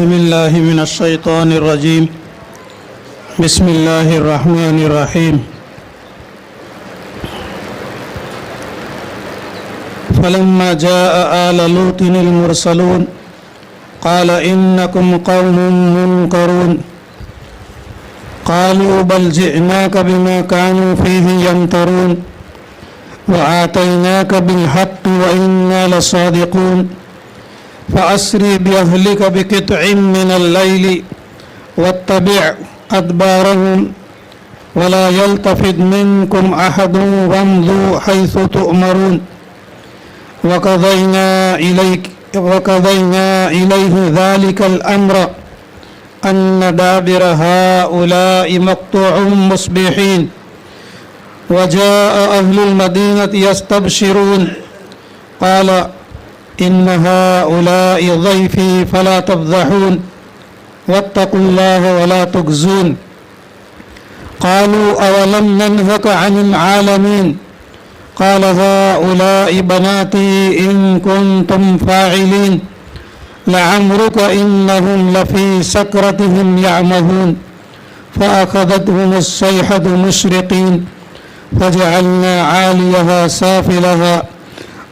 بالله من الشيطان الرجيم بسم الله الرحمن الرحيم فلما جاء آل لوط المرسلون قال إنكم قوم منكرون قالوا بل جئناك بما كانوا فيه يمترون وآتيناك بالحق وإنا لصادقون فأسر بأهلك بقطع من الليل واتبع أدبارهم ولا يلتفت منكم أحد وامضوا حيث تؤمرون وقضينا إليه ذلك الأمر أن دابر هؤلاء مقطوع مصبحين وجاء أهل المدينة يستبشرون قال إن هؤلاء ضيفي فلا تفضحون واتقوا الله ولا تخزون قالوا أولم ننهك عن العالمين قال هؤلاء بناتي إن كنتم فاعلين لعمرك إنهم لفي سكرتهم يعمهون فأخذتهم الصيحة مشرقين فجعلنا عاليها سافلها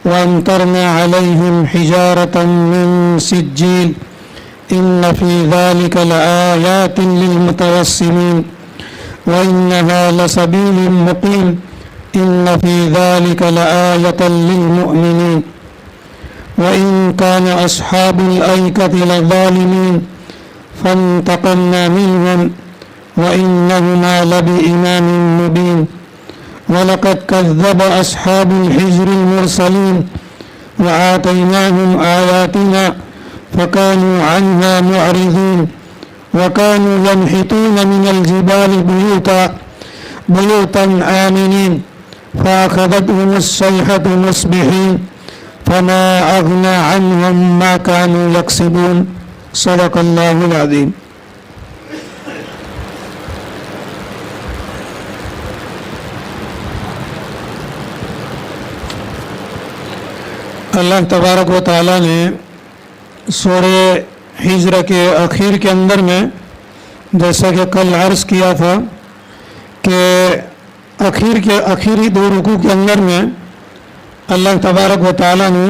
وأمطرنا عليهم حجارة من سجيل إن في ذلك لآيات للمتوسمين وإنها لسبيل مقيم إن في ذلك لآية للمؤمنين وإن كان أصحاب الأيكة لظالمين فانتقمنا منهم وإنهما لبإمام مبين ولقد كذب أصحاب الحجر المرسلين وآتيناهم آياتنا فكانوا عنها معرضين وكانوا ينحتون من الجبال بيوتا آمنين فأخذتهم الصيحة مصبحين فما أغنى عنهم ما كانوا يكسبون صدق الله العظيم. اللہ تبارک و تعالیٰ نے سورہ ہجر کے اخیر کے اندر میں جیسا کہ کل عرض کیا تھا کہ آخری دو رکوع کے اندر میں اللہ تبارک و تعالیٰ نے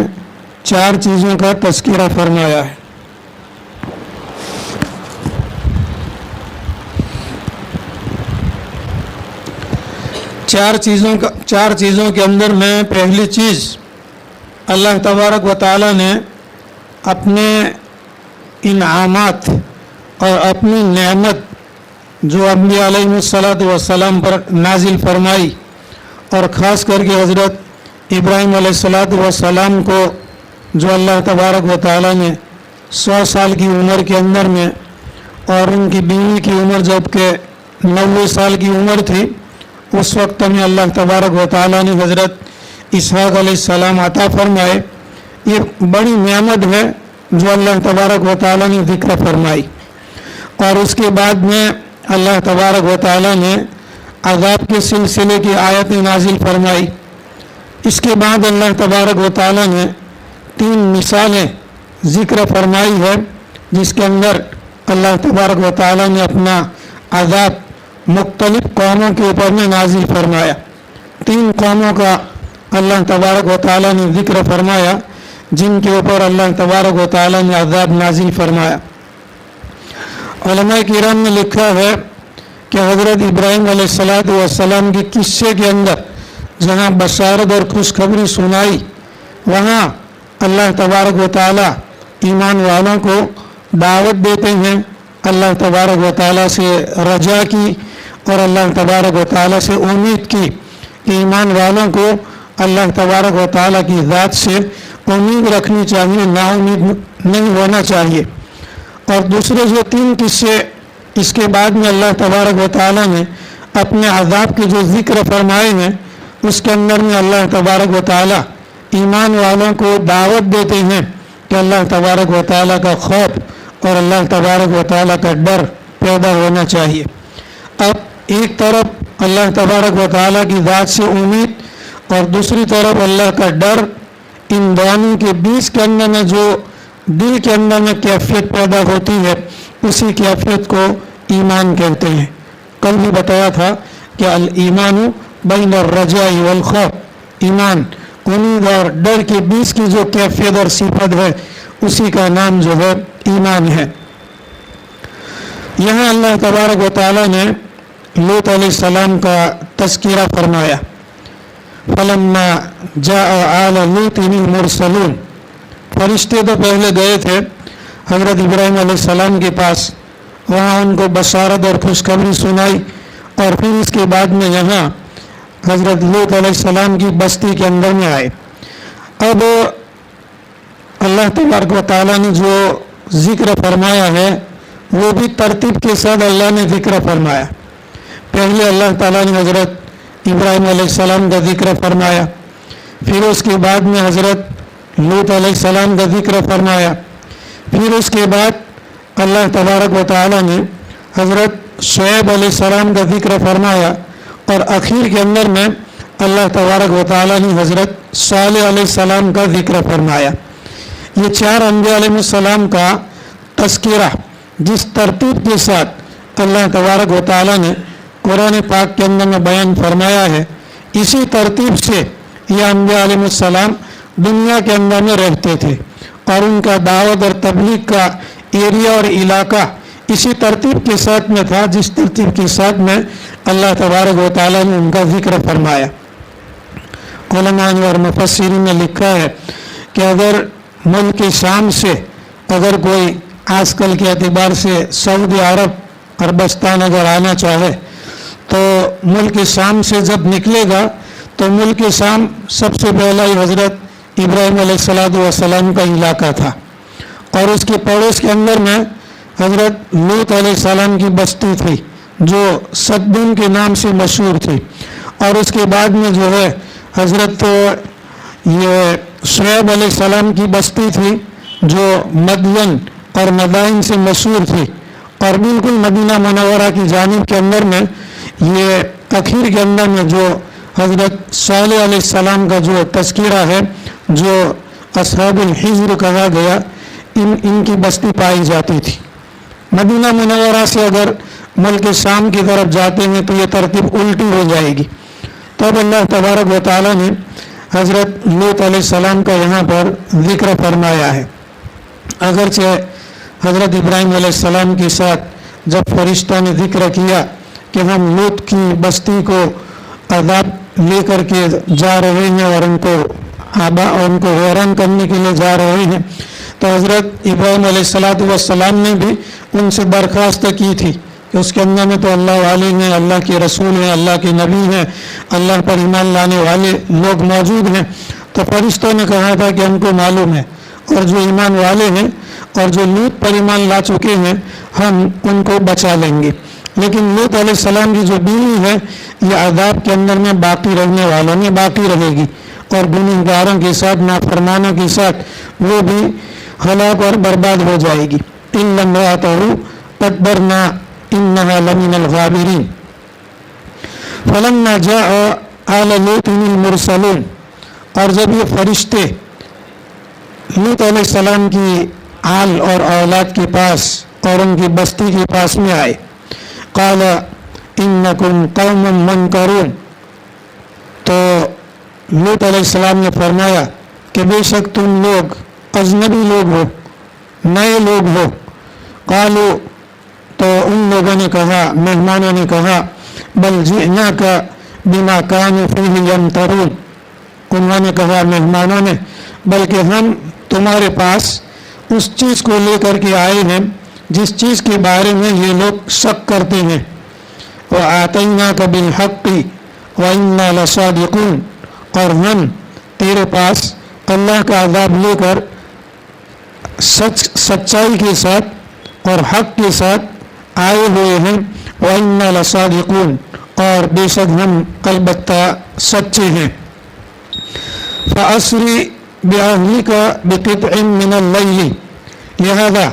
4 چیزوں کا تذکرہ فرمایا ہے. چار چیزوں کے اندر میں پہلی چیز اللہ تبارک و تعالیٰ نے اپنے انعامات اور اپنی نعمت جو انبیاء علیہ السلام پر نازل فرمائی اور خاص کر کے حضرت ابراہیم علیہ السلام کو جو اللہ تبارک و تعالیٰ نے 100 سال کی عمر کے اندر میں اور ان کی بیوی کی عمر جب کہ 90 سال کی عمر تھی اس وقت میں اللہ تبارک و تعالیٰ نے حضرت اسحاق علیہ السلام عطا فرمائے. یہ بڑی نعمت ہے جو اللہ تبارک و تعالیٰ نے ذکر فرمائی. اور اس کے بعد میں اللہ تبارک و تعالیٰ نے عذاب کے سلسلے کی آیتیں نازل فرمائی. اس کے بعد اللہ تبارک و تعالیٰ نے 3 مثالیں ذکر فرمائی ہے جس کے اندر اللہ تبارک و تعالیٰ نے اپنا عذاب مختلف قوموں کے اوپر میں نازل فرمایا. 3 قوموں کا اللہ تبارک و تعالیٰ نے ذکر فرمایا جن کے اوپر اللہ تبارک و تعالیٰ نے عذاب نازل فرمایا. علماء کرام نے لکھا ہے کہ حضرت ابراہیم علیہ السلام کے قصے کے اندر جہاں بشارت اور خوشخبری سنائی وہاں اللہ تبارک و تعالیٰ ایمان والوں کو دعوت دیتے ہیں. اللہ تبارک و تعالیٰ سے رجا کی اور اللہ تبارک و تعالیٰ سے امید کی کہ ایمان والوں کو اللہ تبارک و تعالیٰ کی ذات سے امید رکھنی چاہیے, نا امید نہیں ہونا چاہیے. اور دوسرے جو 3 قصے اس کے بعد میں اللہ تبارک و تعالیٰ نے اپنے عذاب کے جو ذکر فرمائے ہیں اس کے اندر میں اللہ تبارک و تعالیٰ ایمان والوں کو دعوت دیتے ہیں کہ اللہ تبارک و تعالیٰ کا خوف اور اللہ تبارک و تعالیٰ کا ڈر پیدا ہونا چاہیے. اب ایک طرف اللہ تبارک و تعالیٰ کی ذات سے امید اور دوسری طرف اللہ کا ڈر, ان دونوں کے بیچ کے اندر میں جو دل کے اندر میں کیفیت پیدا ہوتی ہے اسی کیفیت کو ایمان کہتے ہیں. کل بھی بتایا تھا کہ الایمان بین الرجاء والخوف، ایمان امید اور ڈر کے بیچ کی جو کیفیت اور صفت ہے اسی کا نام جو ہے ایمان ہے. یہاں اللہ تبارک و تعالیٰ نے لوط علیہ السلام کا تذکرہ فرمایا. فلما جاء آل لوط المرسلون، فرشتے تو پہلے گئے تھے حضرت ابراہیم علیہ السلام کے پاس، وہاں ان کو بشارت اور خوشخبری سنائی، اور پھر اس کے بعد میں یہاں حضرت لوط علیہ السلام کی بستی کے اندر میں آئے. اب اللہ تبارک و تعالیٰ نے جو ذکر فرمایا ہے وہ بھی ترتیب کے ساتھ اللہ نے ذکر فرمایا. پہلے اللہ تعالیٰ نے حضرت ابراہیم علیہ السلام کا ذکر فرمایا، پھر اس کے بعد میں حضرت لوط علیہ السلام کا ذکر فرمایا، پھر اس کے بعد اللہ تبارک و تعالیٰ نے حضرت شعیب علیہ السلام کا ذکر فرمایا، اور اخیر کے اندر میں اللہ تبارک و تعالیٰ نے حضرت صالح علیہ السلام کا ذکر فرمایا. یہ 4 انبیاء علیہ السلام کا تذکرہ جس ترتیب کے ساتھ اللہ تبارک و تعالیٰ نے قرآن پاک کے اندر میں بیان فرمایا ہے، اسی ترتیب سے یہ انبیاء علیہ السلام دنیا کے اندر میں رہتے تھے، اور ان کا دعوت اور تبلیغ کا ایریا اور علاقہ اسی ترتیب کے ساتھ میں تھا جس ترتیب کے ساتھ میں اللہ تبارک و تعالیٰ نے ان کا ذکر فرمایا. علماء اور مفسرین نے لکھا ہے کہ اگر ملک شام سے اگر کوئی آج کل کے اعتبار سے سعودی عرب عربستان اگر آنا چاہے تو ملک شام سے جب نکلے گا تو ملک شام سب سے پہلا ہی حضرت ابراہیم علیہ السلام کا علاقہ تھا، اور اس کے پڑوس کے اندر میں حضرت لوط علیہ السلام کی بستی تھی جو صدوم کے نام سے مشہور تھی، اور اس کے بعد میں جو ہے حضرت یہ شعیب علیہ السلام کی بستی تھی جو مدین اور مدائن سے مشہور تھی، اور بالکل مدینہ منورہ کی جانب کے اندر میں یہ اخیر کے اندر میں جو حضرت صالح علیہ السلام کا جو تذکرہ ہے جو اصحاب الحجر کہا گیا، ان کی بستی پائی جاتی تھی. مدینہ منورہ سے اگر ملک شام کی طرف جاتے ہیں تو یہ ترتیب الٹی ہو جائے گی. تب اللہ تبارک و تعالیٰ نے حضرت لوط علیہ السلام کا یہاں پر ذکر فرمایا ہے. اگرچہ حضرت ابراہیم علیہ السلام کے ساتھ جب فرشتہ نے ذکر کیا کہ ہم لوط کی بستی کو عذاب لے کر کے جا رہے ہیں اور ان کو حیران کرنے کے لیے جا رہے ہیں، تو حضرت ابراہیم علیہ السلام نے بھی ان سے درخواست کی تھی کہ اس کے اندر میں تو اللہ والے ہیں، اللہ کے رسول ہیں، اللہ کے نبی ہیں، اللہ پر ایمان لانے والے لوگ موجود ہیں. تو فرشتوں نے کہا تھا کہ ہم کو معلوم ہے، اور جو ایمان والے ہیں اور جو لوط پر ایمان لا چکے ہیں ہم ان کو بچا لیں گے، لیکن لوط علیہ السلام کی جو بیوی ہے یہ عذاب کے اندر میں باقی رہنے والوں میں باقی رہے گی، اور گنہگاروں کے ساتھ نافرمانوں کے ساتھ وہ بھی ہلاک اور برباد ہو جائے گی. إِلَّا امْرَأَتَهُ قَدَّرْنَا إِنَّهَا لَمِنَ الْغَابِرِينَ فَلَمَّا جَاءَ آلَ لُوطٍ الْمُرْسَلُونَ، اور جب یہ فرشتے لوط علیہ السلام کی آل اور اولاد کے پاس اور ان کی بستی کے پاس میں آئے، قال انکم قوم منکرون، تو لوط علیہ السلام نے فرمایا کہ بے شک تم لوگ اجنبی لوگ ہو، نئے لوگ ہو. قالوا، تو ان لوگوں نے کہا، مہمانوں نے کہا، بل جئناک بما كانوا فيه يمترون، انہوں نے کہا مہمانوں نے بلکہ ہم تمہارے پاس اس چیز کو لے کر کے آئے ہیں جس چیز کے بارے میں یہ لوگ شک کرتے ہیں. وَآتَيْنَاكَ بِالْحَقِّ وَإِنَّا لَصَادِقُونَ، اور ہم تیرے پاس اللہ کا عذاب لے کر سچائی کے ساتھ اور حق کے ساتھ آئے ہوئے ہیں. وَإِنَّا لَصَادِقُونَ، اور بے شک ہم البتہ سچے ہیں. فَأَسْرِ بِأَهْلِكَ بِقِطْعٍ مِّنَ اللَّيْلِ، لہذا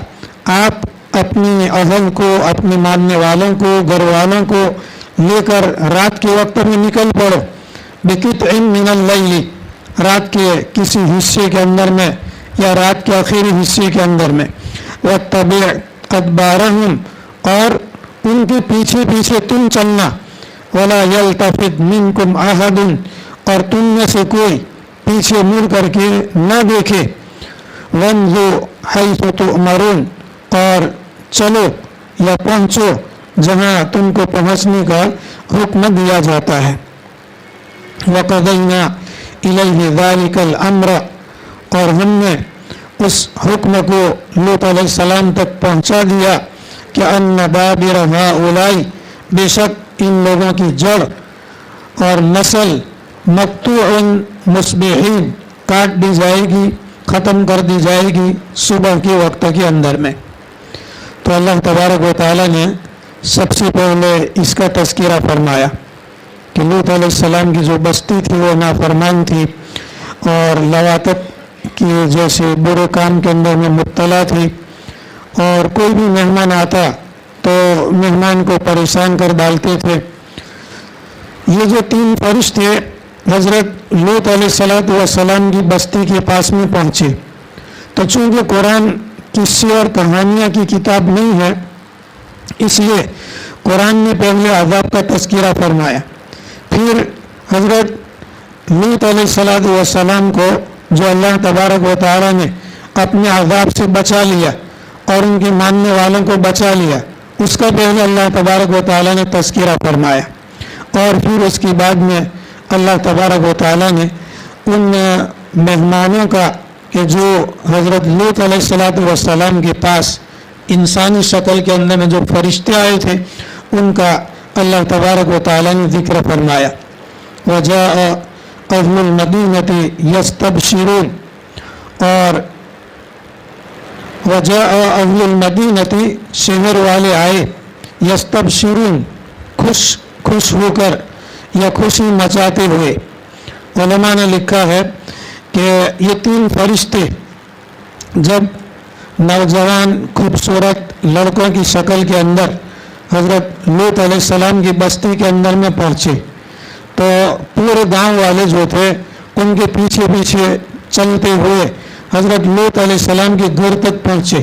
آپ اپنی اہل کو، اپنے ماننے والوں کو، گھر والوں کو لے کر رات کے وقت میں نکل پڑو. بِقِطْعٍ مِّنَ اللَّيْلِ، رات کے کسی حصے کے اندر میں یا رات کے آخری حصے کے اندر میں. وَاتَّبِعْ أَدْبَارَهُمْ اور ان کے پیچھے پیچھے تم چلنا. وَلَا يَلْتَفِتْ مِنْكُمْ أَحَدٌ اور تم میں سے کوئی پیچھے مڑ کر کے نہ دیکھے. وَامْضُوا حَيْثُ تُؤْمَرُونَ اور چلو یا پہنچو جہاں تم کو پہنچنے کا حکم دیا جاتا ہے. وَقَضَيْنَا إِلَيْهِ ذَلِكَ الْأَمْرَ اور ہم نے اس حکم کو لوط علیہ السلام تک پہنچا دیا کہ أَنَّ دَابِرَ هَؤُلَاءِ بے شک ان لوگوں کی جڑ اور نسل مقطوع مصبحین کاٹ دی جائے گی، ختم کر دی جائے گی صبح کے وقت کے اندر میں. تو اللہ تبارک و تعالیٰ نے سب سے پہلے اس کا تذکرہ فرمایا کہ لوط علیہ السلام کی جو بستی تھی وہ نافرمان تھی اور لواطت کی جیسے برے کام کے اندر میں مبتلا تھی، اور کوئی بھی مہمان آتا تو مہمان کو پریشان کر ڈالتے تھے. یہ جو 3 فرشتے حضرت لوط علیہ السلام کی بستی کے پاس میں پہنچے، تو چونکہ قرآن قصے اور کہانیاں کی کتاب نہیں ہے، اس لیے قرآن نے پہلے عذاب کا تذکرہ فرمایا، پھر حضرت لوط علیہ السلام کو جو اللہ تبارک و تعالیٰ نے اپنے عذاب سے بچا لیا اور ان کے ماننے والوں کو بچا لیا، اس کا پہلے اللہ تبارک و تعالیٰ نے تذکرہ فرمایا، اور پھر اس کے بعد میں اللہ تبارک و تعالیٰ نے ان مہمانوں کا کہ جو حضرت لوط علیہ السلام کے پاس انسانی شکل کے اندر میں جو فرشتے آئے تھے ان کا اللہ تبارک و تعالیٰ نے ذکر فرمایا. وَجَاءَ أَهْلُ الْمَدِينَةِ يَسْتَبْشِرُونَ اور وَجَاءَ أَهْلُ الْمَدِينَةِ شہر والے آئے، يَسْتَبْشِرُونَ خوش ہو کر یا خوشی مچاتے ہوئے. علماء نے لکھا ہے کہ یہ 3 فرشتے جب نوجوان خوبصورت لڑکوں کی شکل کے اندر حضرت لوط علیہ السلام کی بستی کے اندر میں پہنچے تو پورے گاؤں والے جو تھے ان کے پیچھے پیچھے چلتے ہوئے حضرت لوط علیہ السلام کے گھر تک پہنچے.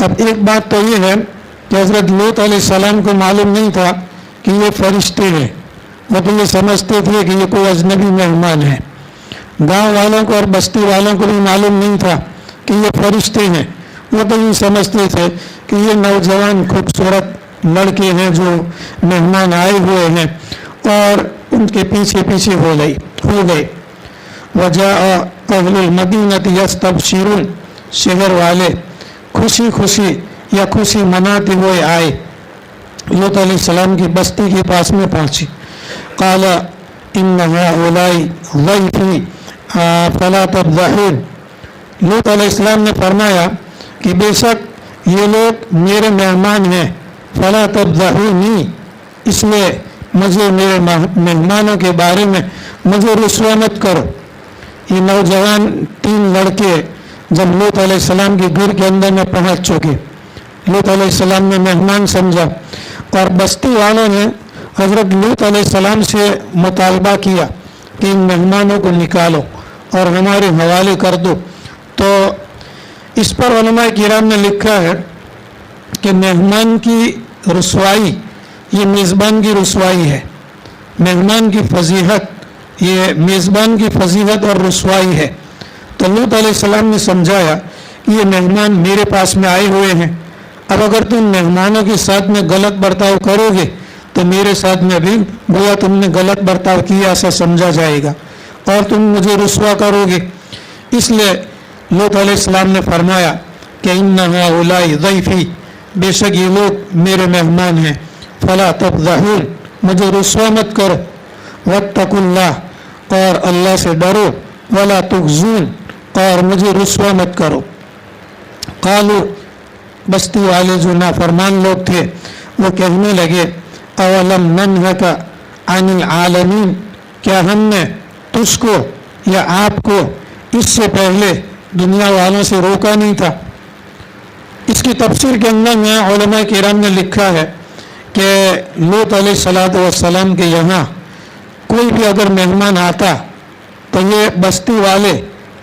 اب ایک بات تو یہ ہے کہ حضرت لوط علیہ السلام کو معلوم نہیں تھا کہ یہ فرشتے ہیں، وہ تو یہ سمجھتے تھے کہ یہ کوئی اجنبی مہمان ہے. گاؤں والوں کو اور بستی والوں کو بھی معلوم نہیں تھا کہ یہ فرشتے ہیں، وہ تو یہ سمجھتے تھے کہ یہ نوجوان خوبصورت لڑکے ہیں جو مہمان آئے ہوئے ہیں، اور ان کے پیچھے پیچھے ہو گئے. وَجَاءَ أَهْلُ الْمَدِينَةِ يَسْتَبْشِرُونَ شہر والے خوشی یا خوشی مناتے ہوئے آئے، لوط علیہ السلام کی بستی کے پاس میں پہنچی. قَالَ إِنَّ هَؤُلَاءِ ضَيْفِي فَلَا تَفْضَحُونِ لوط علیہ السلام نے فرمایا کہ بے شک یہ لوگ میرے مہمان ہیں، فَلَا تَفْضَحُونِي اس لیے مجھے میرے مہمانوں کے بارے میں مجھے رسوا مت کرو. یہ نوجوان 3 لڑکے جب لوط علیہ السلام کے گھر کے اندر میں پہنچ چکے، لوط علیہ السلام نے مہمان سمجھا، اور بستی والوں نے حضرت لوط علیہ السلام سے مطالبہ کیا کہ ان مہمانوں کو نکالو اور ہمارے حوالے کر دو. تو اس پر علماء کرام نے لکھا ہے کہ مہمان کی رسوائی یہ میزبان کی رسوائی ہے، مہمان کی فضیحت یہ میزبان کی فضیحت اور رسوائی ہے. تو لوط علیہ السلام نے سمجھایا کہ یہ مہمان میرے پاس میں آئے ہوئے ہیں، اب اگر تم مہمانوں کے ساتھ میں غلط برتاؤ کرو گے تو میرے ساتھ میں بھی گویا تم نے غلط برتاؤ کیا ایسا سمجھا جائے گا اور تم مجھے رسوا کرو گے. اس لیے لوط علیہ السلام نے فرمایا کہ إِنَّ هَؤُلَاءِ ضَيْفِي بے شک یہ لوگ میرے مہمان ہیں، فَلَا تَفْضَحُونَ مجھے رسوا مت کرو، وَاتَّقُوا اللَّهَ اور اللہ سے ڈرو، وَلَا تُخْزُونِ اور مجھے رسوا مت کرو. قالوا بستی والے جو نافرمان لوگ تھے وہ کہنے لگے اولم ننهك عن العالمین کیا ہم نے تجھ کو یا آپ کو اس سے پہلے دنیا والوں سے روکا نہیں تھا. اس کی تفسیر کے اندر میں علماء کرام نے لکھا ہے کہ لوط علیہ السلام کے یہاں کوئی بھی اگر مہمان آتا تو یہ بستی والے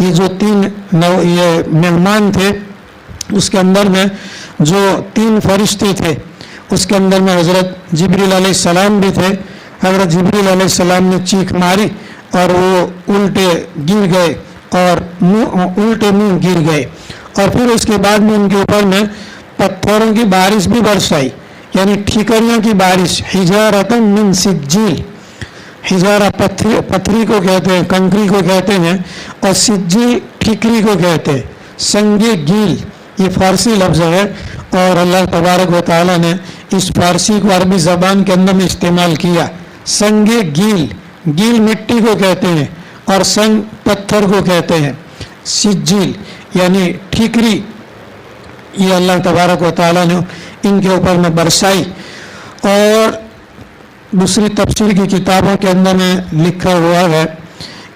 یہ جو یہ مہمان تھے اس کے اندر میں جو 3 فرشتے تھے اس کے اندر میں حضرت جبریل علیہ السلام بھی تھے. حضرت جبریل علیہ السلام نے چیخ ماری اور وہ الٹے گر گئے اور الٹے منہ گر گئے. اور پھر اس کے بعد میں ان کے اوپر میں پتھروں کی بارش بھی برسائی، یعنی ٹھیکریوں کی بارش. حجارۃ من سجیل، حجارہ پتھری کو کہتے ہیں، کنکری کو کہتے ہیں، اور سجیل ٹھیکری کو کہتے ہیں. سنگ گیل یہ فارسی لفظ ہے، اور اللہ تبارک و تعالیٰ نے اس فارسی کو عربی زبان کے اندر میں استعمال کیا. سنگ گیل، گیل مٹی کو کہتے ہیں اور سنگ پتھر کو کہتے ہیں. سجیل یعنی ٹھیکری، یہ اللہ تبارک و تعالیٰ نے ان کے اوپر میں برسائی. اور دوسری تفسیر کی کتابوں کے اندر میں لکھا ہوا ہے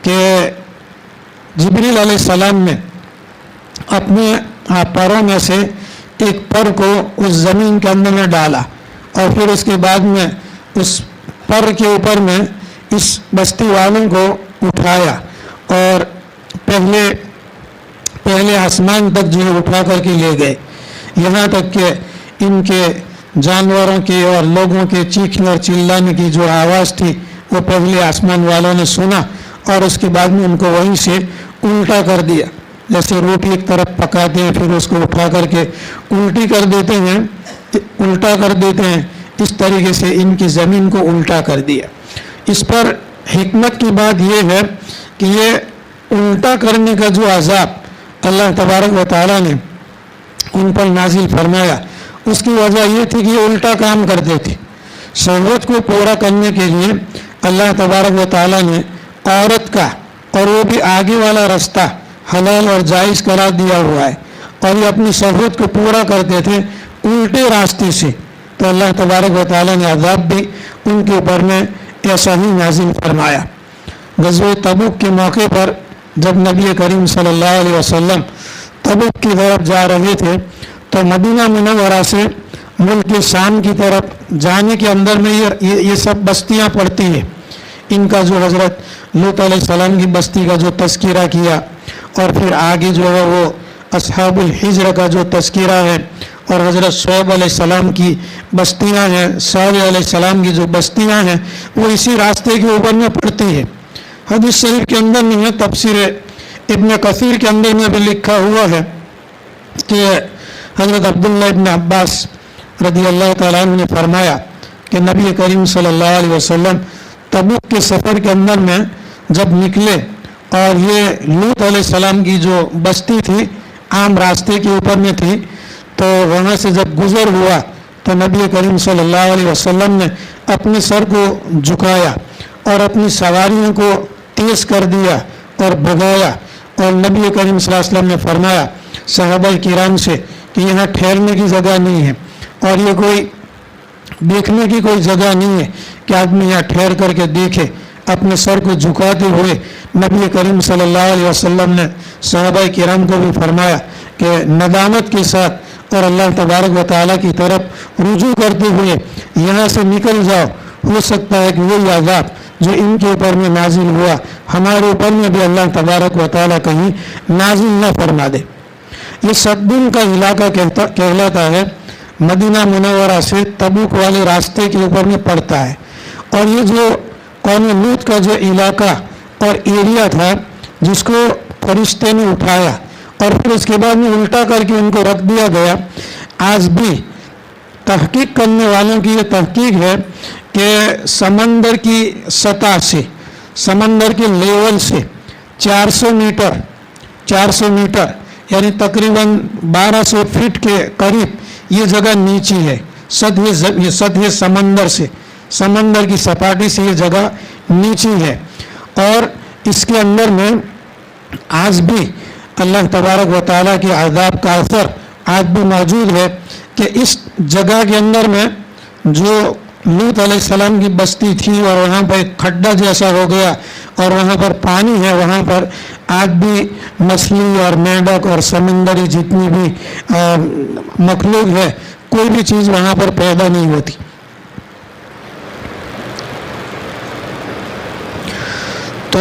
کہ جبریل علیہ السلام نے اپنے پروں میں سے ایک پر کو اس زمین کے اندر میں ڈالا، اور پھر اس کے بعد میں اس پر کے اوپر میں اس بستی والوں کو اٹھایا اور پہلے آسمان تک جو ہے اٹھا کر کے لے گئے، یہاں تک کہ ان کے جانوروں کی اور لوگوں کے چیخنے اور چلانے کی جو آواز تھی وہ پہلے آسمان والوں نے سنا، اور اس کے بعد میں ان کو وہیں سے الٹا کر دیا. جیسے روٹی ایک طرف پکاتے ہیں پھر اس کو اٹھا کر کے الٹی کر دیتے ہیں، الٹا کر دیتے ہیں، اس طریقے سے ان کی زمین کو الٹا کر دیا. اس پر حکمت کی بات یہ ہے کہ یہ الٹا کرنے کا جو عذاب اللہ تبارک و تعالیٰ نے ان پر نازل فرمایا، اس کی وجہ یہ تھی کہ یہ الٹا کام کرتے تھے. شہوت کو پورا کرنے کے لیے اللہ تبارک و تعالیٰ نے عورت کا، اور وہ بھی آگے والا رستہ حلال اور جائز قرار دیا ہوا ہے، اور یہ اپنی شہوت کو پورا کرتے تھے الٹے راستے سے. تو اللہ تبارک و تعالیٰ نے عذاب بھی ان کے اوپر میں ایسا ہی نازل فرمایا. غزوہ تبوک کے موقع پر جب نبی کریم صلی اللہ علیہ وسلم تبوک کی طرف جا رہے تھے تو مدینہ منورہ سے ملک شام کی طرف جانے کے اندر میں یہ سب بستیاں پڑتی ہیں. ان کا جو حضرت لوط علیہ السلام کی بستی کا جو تذکرہ کیا، اور پھر آگے جو ہے وہ اصحاب الحجر کا جو تذکرہ ہے، اور حضرت شعیب علیہ السلام کی بستیاں ہیں، صالح علیہ السلام کی جو بستیاں ہیں وہ اسی راستے کے اوپر میں پڑتی ہے. حدیث شریف کے اندر میں ہے، تفسیر ابن کثیر کے اندر میں بھی لکھا ہوا ہے کہ حضرت عبداللہ ابن عباس رضی اللہ تعالیٰ عنہ نے فرمایا کہ نبی کریم صلی اللہ علیہ وسلم تبوک کے سفر کے اندر میں جب نکلے، اور یہ لوط علیہ السلام کی جو بستی تھی عام راستے کے اوپر میں تھی، تو وہاں سے جب گزر ہوا تو نبی کریم صلی اللہ علیہ وسلم نے اپنے سر کو جھکایا اور اپنی سواریوں کو تیز کر دیا اور بھگایا. اور نبی کریم صلی اللہ علیہ وسلم نے فرمایا صحابہ کرام سے کہ یہاں ٹھہرنے کی جگہ نہیں ہے، اور یہ کوئی دیکھنے کی کوئی جگہ نہیں ہے کہ آدمی یہاں ٹھہر کر کے دیکھے. اپنے سر کو جھکاتے ہوئے نبی کریم صلی اللہ علیہ وسلم نے صحابہ کرام کو بھی فرمایا کہ ندامت کے ساتھ اور اللہ تبارک و تعالیٰ کی طرف رجوع کرتے ہوئے یہاں سے نکل جاؤ. ہو سکتا ہے کہ وہی عذاب جو ان کے اوپر میں نازل ہوا ہمارے اوپر میں بھی اللہ تبارک و تعالیٰ کہیں نازل نہ فرما دے. یہ صدن کا علاقہ کہلاتا ہے، مدینہ منورہ سے تبوک والے راستے کے اوپر میں پڑتا ہے. اور یہ جو قوم لوط کا جو علاقہ اور ایریا تھا جس کو فرشتے نے اٹھایا اور پھر اس کے بعد میں الٹا کر کے ان کو رکھ دیا گیا، آج بھی تحقیق کرنے والوں کی یہ تحقیق ہے کہ سمندر کی سطح سے، سمندر کے لیول سے 400 میٹر یعنی تقریباً 1200 فٹ کے قریب یہ جگہ نیچی ہے. سطح سمندر سے، سمندر کی سپاٹی سے یہ جگہ نیچی ہے. اور اس کے اندر میں آج بھی اللہ تبارک و تعالیٰ کے عذاب کا اثر آج بھی موجود ہے کہ اس جگہ کے اندر میں جو لوط علیہ السلام کی بستی تھی اور وہاں پر ایک کھڈا جیسا ہو گیا اور وہاں پر پانی ہے، وہاں پر آج بھی مچھلی اور مینڈک اور سمندری جتنی بھی مخلوق ہے کوئی بھی چیز وہاں پر پیدا نہیں ہوتی. تو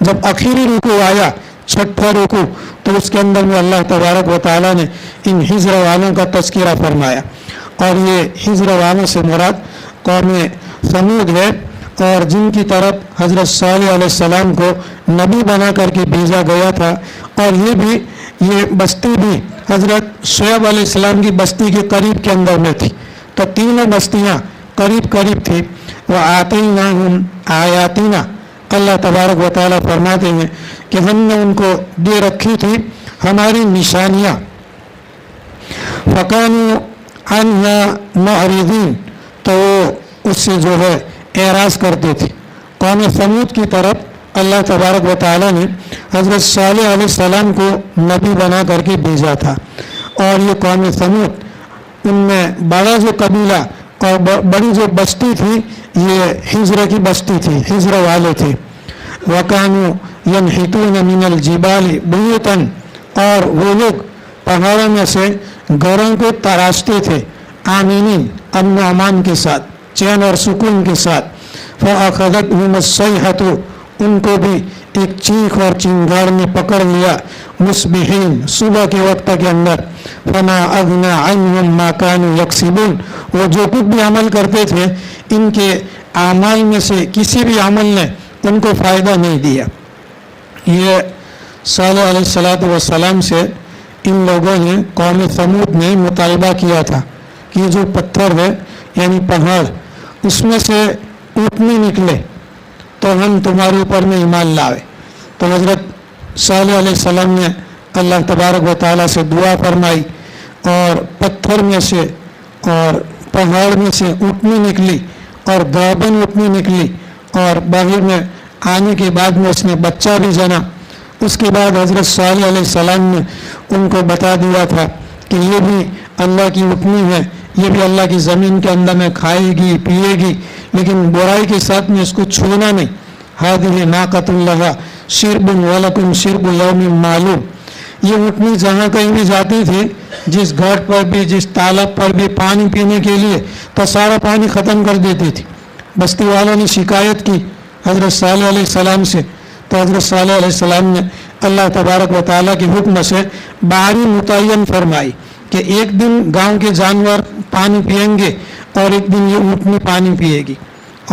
جب آخری رکوع آیا چھٹا رکوع تو اس کے اندر میں اللہ تبارک و تعالیٰ نے ان حجر والوں کا تذکرہ فرمایا، اور یہ حجر والوں سے مراد قوم ثمود ہے، اور جن کی طرف حضرت صالح علیہ السلام کو نبی بنا کر کے بھیجا گیا تھا، اور یہ بستی بھی حضرت شعیب علیہ السلام کی بستی کے قریب کے اندر میں تھی، تو تینوں بستیاں قریب قریب تھی۔ وَآتَيْنَاهُمْ آیَاتِنَا، اللہ تبارک و تعالیٰ فرماتے ہیں کہ ہم نے ان کو دے رکھی تھی ہماری نشانیاں، فَكَانُوا عَنْهَا مُعْرِضِينَ، تو وہ اس سے جو ہے اعراض کرتے تھے۔ قوم ثمود کی طرف اللہ تبارک و تعالیٰ نے حضرت صالح علیہ السلام کو نبی بنا کر کے بھیجا تھا، اور یہ قوم ثمود ان میں بڑا جو قبیلہ اور بڑی جو بستی تھی یہ حجر کی بستی تھی، حجر والے تھے۔ وَكَانُوا يَنْحِتُونَ مِنَ الْجِبَالِ بُيُوتًا، اور وہ لوگ پہاڑوں میں سے گھروں کو تراشتے تھے، آمینین، امن و امان کے ساتھ، چین اور سکون کے ساتھ۔ فَأَخَذَتْهُمُ الصَّيْحَةُ، ان کو بھی ایک چیخ اور چنگاڑ نے پکڑ لیا، مصبحین، صبح کے وقت کے اندر۔ فَمَا أَغْنَى عَنْهُمْ مَا كَانُوا يَكْسِبُونَ، وہ جو کچھ بھی عمل کرتے تھے ان کے اعمال میں سے کسی بھی عمل نے ان کو فائدہ نہیں دیا۔ یہ صالح علیہ السلام سے ان لوگوں نے، قوم ثمود نے مطالبہ کیا تھا کہ جو پتھر ہے یعنی پہاڑ، اس میں سے اونٹنی نکلے تو ہم تمہارے اوپر میں ایمان لائے۔ تو حضرت صالح علیہ السلام نے اللہ تبارک و تعالیٰ سے دعا فرمائی، اور پتھر میں سے اور پہاڑ میں سے اونٹنی نکلی، اور گابن اونٹنی نکلی، اور باہر میں آنے کے بعد میں اس نے بچہ بھی جنا۔ اس کے بعد حضرت صالح علیہ السلام نے ان کو بتا دیا تھا کہ یہ بھی اللہ کی اونٹنی ہے، یہ بھی اللہ کی زمین کے اندر میں کھائے گی پیے گی، لیکن برائی کے ساتھ میں اس کو چھونا نہیں۔ هذه ناقۃ اللہ شرب ولکم شرب یوم معلوم، یہ اونٹنی جہاں کہیں بھی جاتی تھی، جس گھاٹ پر بھی، جس تالاب پر بھی پانی پینے کے لیے، تو سارا پانی ختم کر دیتی تھی۔ بستی والوں نے شکایت کی حضرت صالح علیہ السلام سے، تو حضرت صالح علیہ السلام نے اللہ تبارک و تعالیٰ کے حکم سے باری متعین فرمائی کہ ایک دن گاؤں کے جانور پانی پئیں گے اور ایک دن یہ اونٹنی پانی پیے گی۔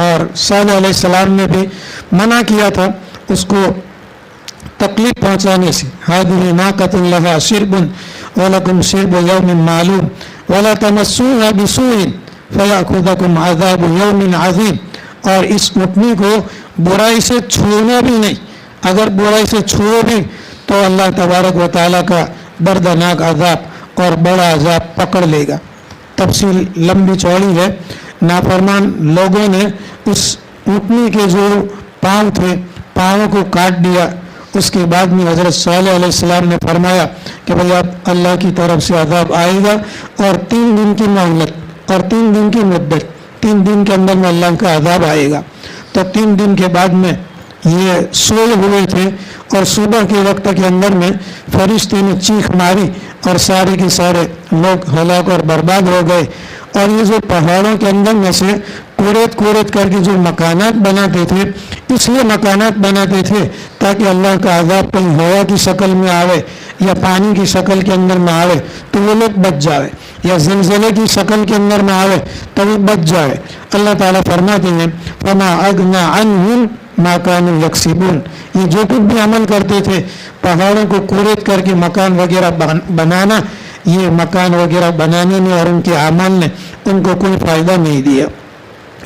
اور صالح علیہ السلام نے بھی منع کیا تھا اس کو تکلیف پہنچانے سے۔ هذه ناقۃ لها شرب ولکم شرب یوم معلوم ولا تمسوها بسوء فیأخذکم عذاب یوم عظیم، اور اس اونٹنی کو برائی سے چھونا بھی نہیں، اگر برائی سے چھوؤ بھی تو اللہ تبارک و تعالیٰ کا دردناک عذاب اور بڑا عذاب پکڑ لے گا۔ تفصیل لمبی چوڑی ہے۔ نافرمان لوگوں نے اس اونٹنی کے جو پاؤں تھے، پاؤں کو کاٹ دیا۔ اس کے بعد میں حضرت صالح علیہ السلام نے فرمایا کہ بھئی اب اللہ کی طرف سے عذاب آئے گا، اور 3 دن کی مہلت اور 3 دن کی مدت، 3 دن کے اندر میں اللہ کا عذاب آئے گا۔ تو 3 دن کے بعد میں یہ سوئے ہوئے تھے، اور صبح کے وقت کے اندر میں فرشتے نے چیخ ماری اور سارے کے سارے لوگ ہلاک اور برباد ہو گئے۔ اور یہ جو پہاڑوں کے اندر میں سے کوڑت کر کے جو مکانات بناتے تھے، اس لیے مکانات بناتے تھے تاکہ اللہ کا عذاب کہیں ہوا کی شکل میں آوے یا پانی کی شکل کے اندر میں آوے تو وہ لوگ بچ جائے، یا زلزلے کی شکل کے اندر میں آوے تو وہ بچ جائے۔ اللہ تعالیٰ فرماتے ہیں فَمَا أَغْنَى عَنْهُمْ مَا كَانُوا يَكْسِبُونَ، یہ جو کچھ بھی عمل کرتے تھے، پہاڑوں کو کوڑت کر کے مکان وغیرہ بنانا، یہ مکان وغیرہ بنانے میں اور ان کے اعمال نے ان کو کوئی فائدہ نہیں دیا۔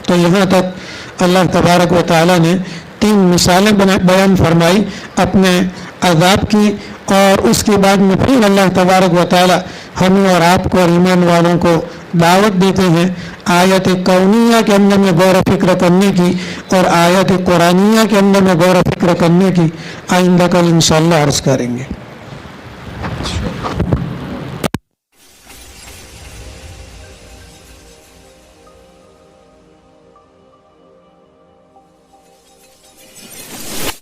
تو یہاں تک اللہ تبارک و تعالیٰ نے 3 مثالیں بیان فرمائی اپنے عذاب کی، اور اس کے بعد میں پھر اللہ تبارک و تعالیٰ ہمیں اور آپ کو اور ایمان والوں کو دعوت دیتے ہیں آیت کونیہ کے اندر میں غور و فکر کرنے کی، اور آیت قرآنیہ کے اندر میں غور و فکر کرنے کی۔ آئندہ کل انشاءاللہ عرض کریں گے۔